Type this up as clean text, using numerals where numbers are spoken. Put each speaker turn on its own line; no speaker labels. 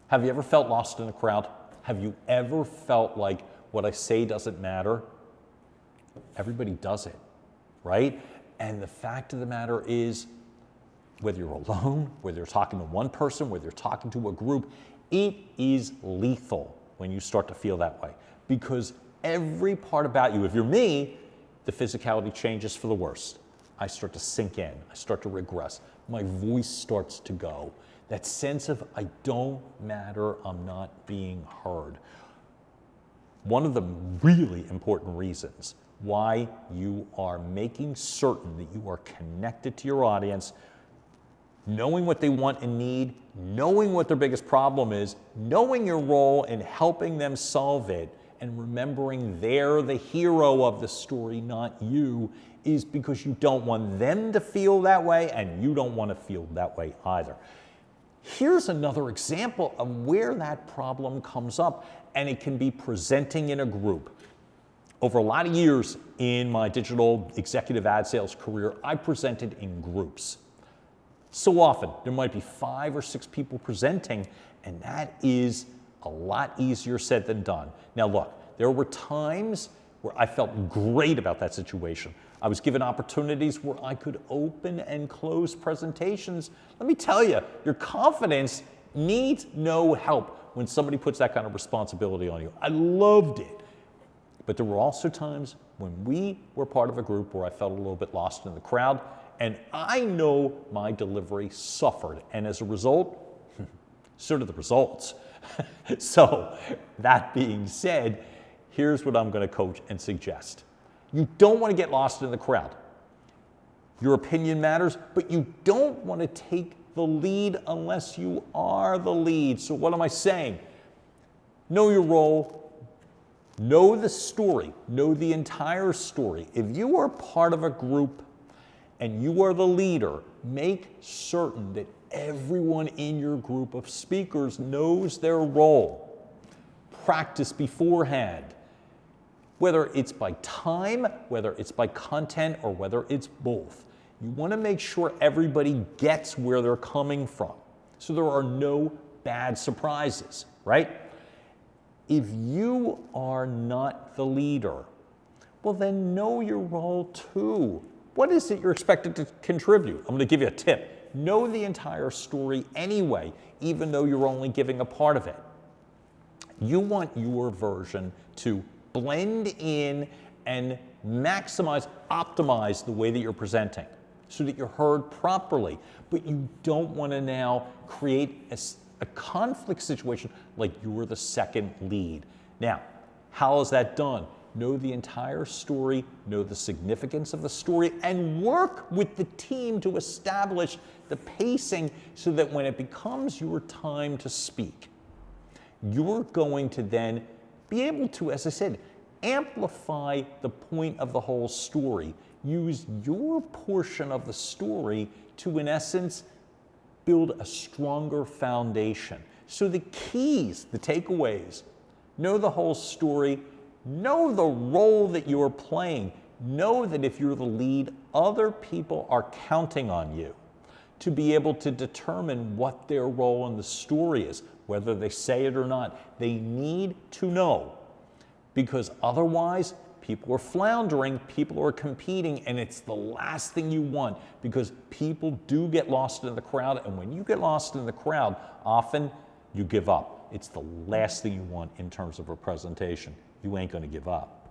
Have you ever felt lost in a crowd? Have you ever felt like what I say doesn't matter? Everybody does it, right? And the fact of the matter is, whether you're alone, whether you're talking to one person, whether you're talking to a group, it is lethal when you start to feel that way. Because every part about you, if you're me, the physicality changes for the worst. I start to sink in, I start to regress, my voice starts to go. That sense of I don't matter, I'm not being heard. One of the really important reasons why you are making certain that you are connected to your audience, knowing what they want and need, knowing what their biggest problem is, knowing your role in helping them solve it, and remembering they're the hero of the story, not you, is because you don't want them to feel that way and you don't want to feel that way either. Here's another example of where that problem comes up, and it can be presenting in a group. Over a lot of years in my digital executive ad sales career, I presented in groups. So often, there might be 5 or 6 people presenting, and that is a lot easier said than done. Now look, there were times where I felt great about that situation. I was given opportunities where I could open and close presentations. Let me tell you, your confidence needs no help when somebody puts that kind of responsibility on you. I loved it. But there were also times when we were part of a group where I felt a little bit lost in the crowd, and I know my delivery suffered. And as a result, so did the results. So that being said, here's what I'm going to coach and suggest. You don't want to get lost in the crowd. Your opinion matters, but you don't want to take the lead unless you are the lead. So what am I saying? Know your role, know the story, know the entire story. If you are part of a group and you are the leader, make certain that everyone in your group of speakers knows their role. Practice beforehand. Whether it's by time, whether it's by content, or whether it's both. You want to make sure everybody gets where they're coming from, so there are no bad surprises, right? If you are not the leader, well then know your role too. What is it you're expected to contribute? I'm going to give you a tip. Know the entire story anyway, even though you're only giving a part of it. You want your version to blend in and maximize, optimize the way that you're presenting so that you're heard properly. But you don't want to now create a conflict situation like you were the second lead. Now, how is that done? Know the entire story, know the significance of the story, and work with the team to establish the pacing so that when it becomes your time to speak, you're going to then be able to, as I said, amplify the point of the whole story. Use your portion of the story to, in essence, build a stronger foundation. So the keys, the takeaways, know the whole story, know the role that you're playing, know that if you're the lead, other people are counting on you to be able to determine what their role in the story is, whether they say it or not. They need to know, because otherwise people are floundering, people are competing, and it's the last thing you want, because people do get lost in the crowd, and when you get lost in the crowd, often you give up. It's the last thing you want in terms of a presentation. You ain't going to give up.